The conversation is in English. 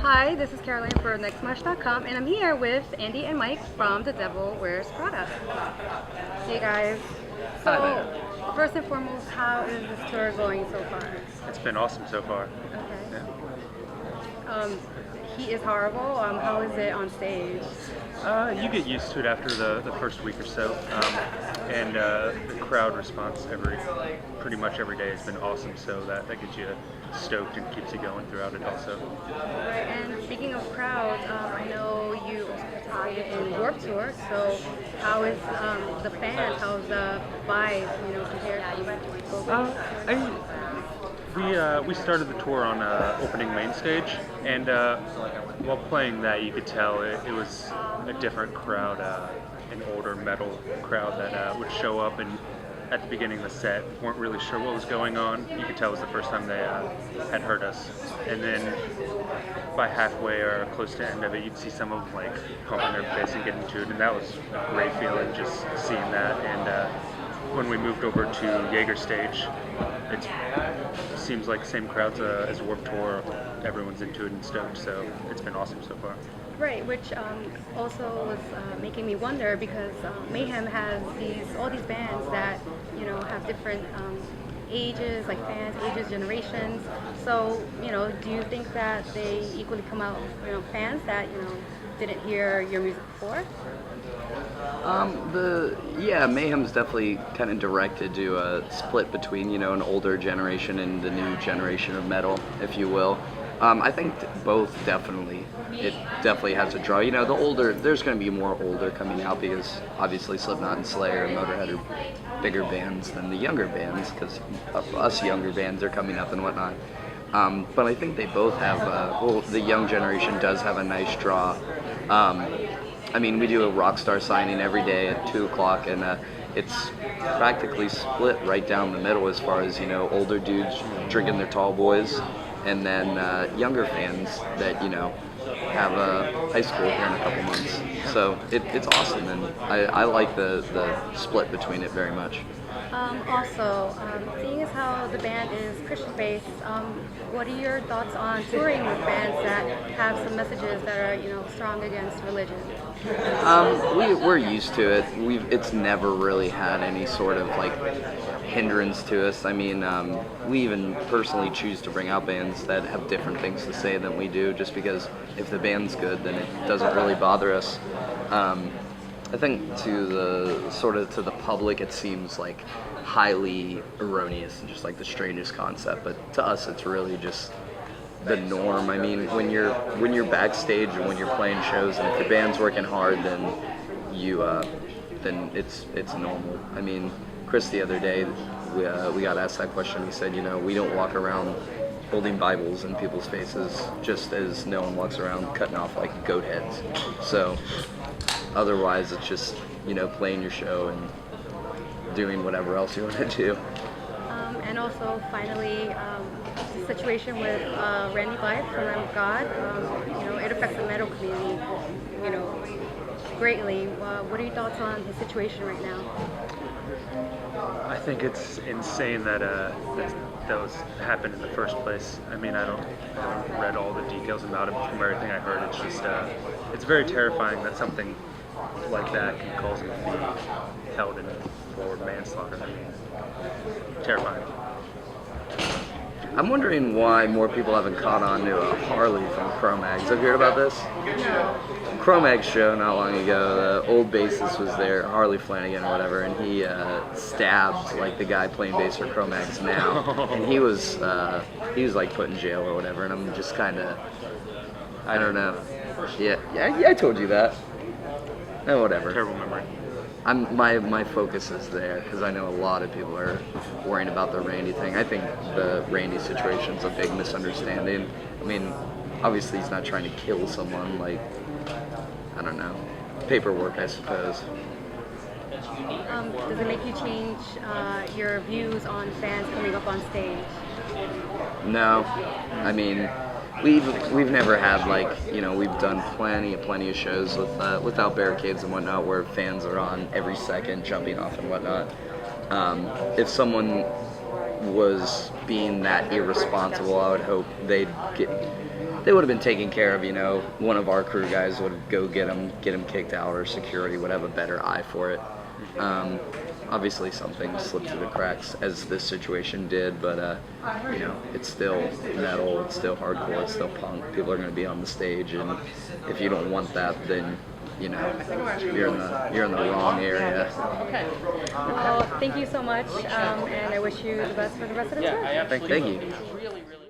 Hi, this is Caroline for nextmarch.com, and I'm here with Andy and Mike from The Devil Wears Prada. Hey guys. Hi So, first and foremost, how is this tour going so far? It's been awesome so far. Okay. Yeah. He is horrible. How is it on stage? You get used to it after the first week or so, and the crowd response pretty much every day has been awesome. So that gets you stoked and keeps you going throughout it also. Right, and speaking of crowds, I know you also participated in Warped Tour. So, how is the fans? How's the vibe? Compared to both? We started the tour on opening main stage, and while playing that, you could tell it was a different crowd, an older metal crowd that would show up and at the beginning of the set weren't really sure what was going on. You could tell it was the first time they had heard us, and then by halfway or close to the end of it, you'd see some of them like pumping their fists and getting to it, and that was a great feeling just seeing that. And when we moved over to Jaeger stage, it seems like the same crowds as Warped Tour. Everyone's into it and stoked, so it's been awesome so far. Right, which also was making me wonder because Mayhem has all these bands that have different ages, like fans, ages, generations. So do you think that they equally come out, fans that didn't hear your music before? Mayhem's definitely kind of directed to a split between an older generation and the new generation of metal, if you will. I think both definitely. It definitely has a draw. There's going to be more older coming out because obviously Slipknot and Slayer and Motorhead are bigger bands than the younger bands because us younger bands are coming up and whatnot. But I think they both have, the young generation does have a nice draw. We do a Rockstar signing every day at 2 o'clock, and it's practically split right down the middle as far as, older dudes drinking their tall boys, and then younger fans that, have high school here in a couple months. So it's awesome, and I like the split between it very much. Seeing as how the band is Christian-based, what are your thoughts on touring with bands that have some messages that are, strong against religion? We're used to it. It's never really had any sort of hindrance to us. We even personally choose to bring out bands that have different things to say than we do, just because if the band's good, then it doesn't really bother us. I think to the public, it seems like highly erroneous and just like the strangest concept. But to us, it's really just the norm. When you're backstage and when you're playing shows, and if your band's working hard, then then it's normal. Chris the other day, we got asked that question. He said, we don't walk around holding Bibles in people's faces, just as no one walks around cutting off goat heads. So otherwise, it's just playing your show and doing whatever else you want to do. And also, finally, the situation with Randy Blythe from Lamb of God. It affects the metal community, greatly. What are your thoughts on his situation right now? I think it's insane that was happened in the first place. I haven't read all the details about it, but from everything I heard, it's just it's very terrifying that something like that can cause him to be held in for manslaughter. Terrifying. I'm wondering why more people haven't caught on to Harley from Cro-Mags. Have you heard about this? No. Cro-Mags show not long ago, the old bassist was there, Harley Flanagan or whatever, and he stabbed the guy playing bass for Cro-Mags now, and he was put in jail or whatever, and I'm just kind of, I don't know. Yeah, I told you that. No, whatever. Terrible memory. My focus is there because I know a lot of people are worrying about the Randy thing. I think the Randy situation's a big misunderstanding. Obviously he's not trying to kill someone. I don't know, paperwork, I suppose. Does it make you change your views on fans coming up on stage? No, we've never had we've done plenty of shows without barricades and whatnot where fans are on every second jumping off and whatnot. If someone was being that irresponsible, I would hope they'd they would have been taken care of. One of our crew guys would go get him kicked out, or security would have a better eye for it. Obviously, something slipped through the cracks, as this situation did, but it's still metal, it's still hardcore, it's still punk. People are going to be on the stage, and if you don't want that, then you're in the wrong area. Okay. Well, thank you so much, and I wish you the best for the rest of the tour. Thank you. Really, really